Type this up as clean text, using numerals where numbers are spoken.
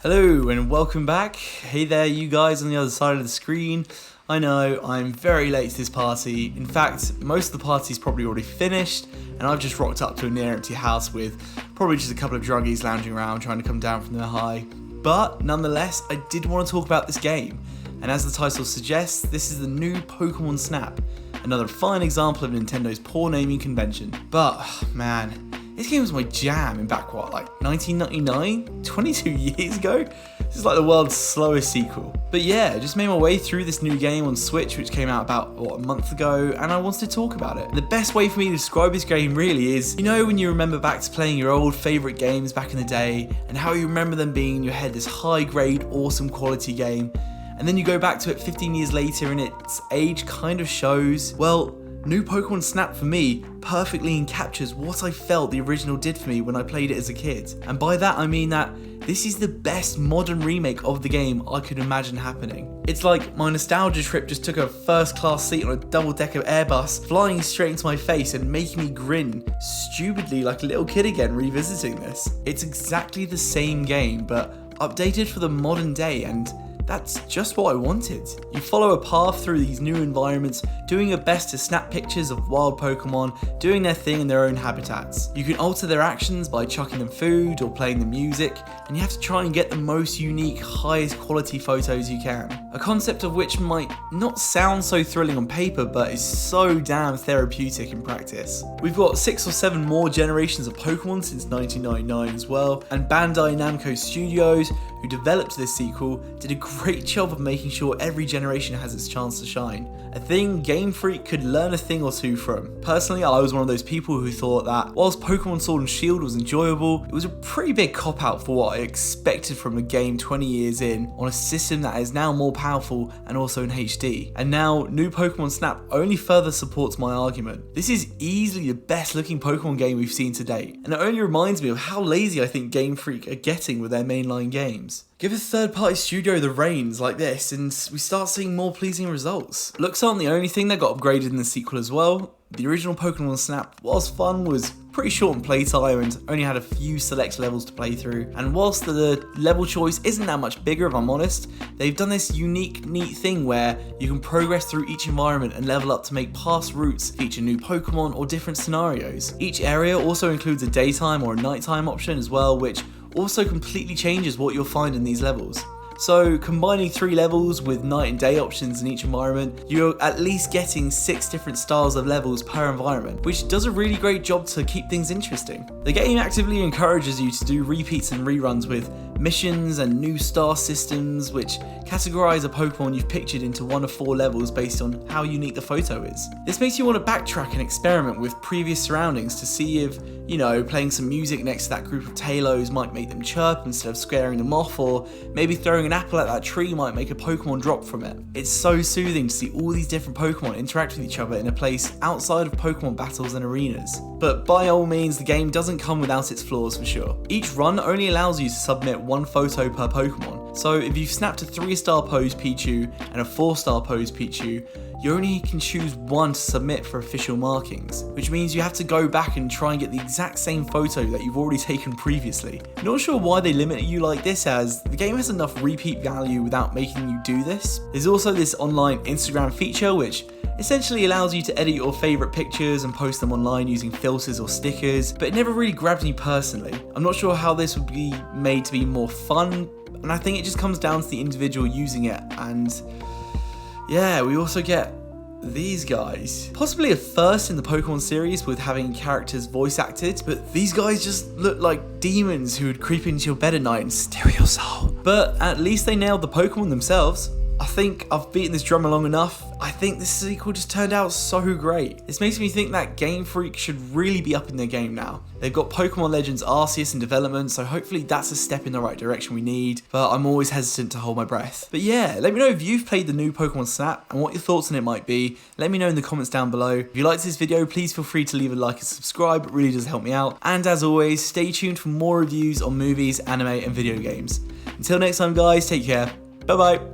Hello and welcome back. Hey there, you guys on the other side of the screen. I know, I'm very late to this party. In fact, most of the party's probably already finished, and I've just rocked up to a near empty house with probably just a couple of druggies lounging around trying to come down from their high. But nonetheless, I did want to talk about this game. And as the title suggests, this is the new Pokémon Snap. Another fine example of Nintendo's poor naming convention. But, man, this game was my jam in back, what, like 1999? 22 years ago? This is like the world's slowest sequel. But yeah, I just made my way through this new game on Switch, which came out about, a month ago, and I wanted to talk about it. The best way for me to describe this game really is, you know when you remember back to playing your old favourite games back in the day, and how you remember them being in your head this high-grade, awesome quality game, and then you go back to it 15 years later and its age kind of shows? Well, new Pokémon Snap for me perfectly encaptures what I felt the original did for me when I played it as a kid. And by that I mean that this is the best modern remake of the game I could imagine happening. It's like my nostalgia trip just took a first class seat on a double-decker Airbus, flying straight into my face and making me grin stupidly like a little kid again revisiting this. It's exactly the same game but updated for the modern day, and that's just what I wanted. You follow a path through these new environments, doing your best to snap pictures of wild Pokemon doing their thing in their own habitats. You can alter their actions by chucking them food or playing them music, and you have to try and get the most unique, highest quality photos you can. A concept of which might not sound so thrilling on paper, but is so damn therapeutic in practice. We've got 6 or 7 more generations of Pokemon since 1999 as well, and Bandai Namco Studios, who developed this sequel, did a great job of making sure every generation has its chance to shine. A thing Game Freak could learn a thing or two from. Personally, I was one of those people who thought that whilst Pokemon Sword and Shield was enjoyable, it was a pretty big cop-out for what I expected from a game 20 years in on a system that is now more powerful and also in HD. And now, new Pokemon Snap only further supports my argument. This is easily the best looking Pokemon game we've seen to date, and it only reminds me of how lazy I think Game Freak are getting with their mainline games. Give a third-party studio the reins like this and we start seeing more pleasing results. Looks aren't the only thing that got upgraded in the sequel as well. The original Pokemon Snap, whilst fun, was pretty short in playtime and only had a few select levels to play through. And whilst the level choice isn't that much bigger, if I'm honest, they've done this unique, neat thing where you can progress through each environment and level up to make past routes feature new Pokemon or different scenarios. Each area also includes a daytime or a nighttime option as well, which also completely changes what you'll find in these levels. So combining 3 levels with night and day options in each environment, you're at least getting 6 different styles of levels per environment, which does a really great job to keep things interesting. The game actively encourages you to do repeats and reruns with missions and new star systems, which categorize a Pokemon you've pictured into 1 of 4 levels based on how unique the photo is. This makes you want to backtrack and experiment with previous surroundings to see if, playing some music next to that group of Talos might make them chirp instead of scaring them off, or maybe throwing an apple at that tree might make a Pokemon drop from it. It's so soothing to see all these different Pokemon interact with each other in a place outside of Pokemon battles and arenas. But by all means, the game doesn't come without its flaws for sure. Each run only allows you to submit 1 photo per Pokemon, so if you've snapped a 3-star pose Pichu and a 4-star pose Pichu, you only can choose 1 to submit for official markings, which means you have to go back and try and get the exact same photo that you've already taken previously. Not sure why they limit you like this, as the game has enough repeat value without making you do this. There's also this online Instagram feature which essentially allows you to edit your favourite pictures and post them online using filters or stickers, but it never really grabbed me personally. I'm not sure how this would be made to be more fun, and I think it just comes down to the individual using it. And yeah, we also get these guys. Possibly a first in the Pokemon series with having characters voice acted, but these guys just look like demons who would creep into your bed at night and steal your soul. But at least they nailed the Pokemon themselves. I think I've beaten this drum long enough. I think this sequel just turned out so great. This makes me think that Game Freak should really be up in their game now. They've got Pokemon Legends Arceus in development, so hopefully that's a step in the right direction we need, but I'm always hesitant to hold my breath. But yeah, let me know if you've played the new Pokemon Snap and what your thoughts on it might be. Let me know in the comments down below. If you liked this video, please feel free to leave a like and subscribe, it really does help me out. And as always, stay tuned for more reviews on movies, anime and video games. Until next time guys, take care. Bye bye.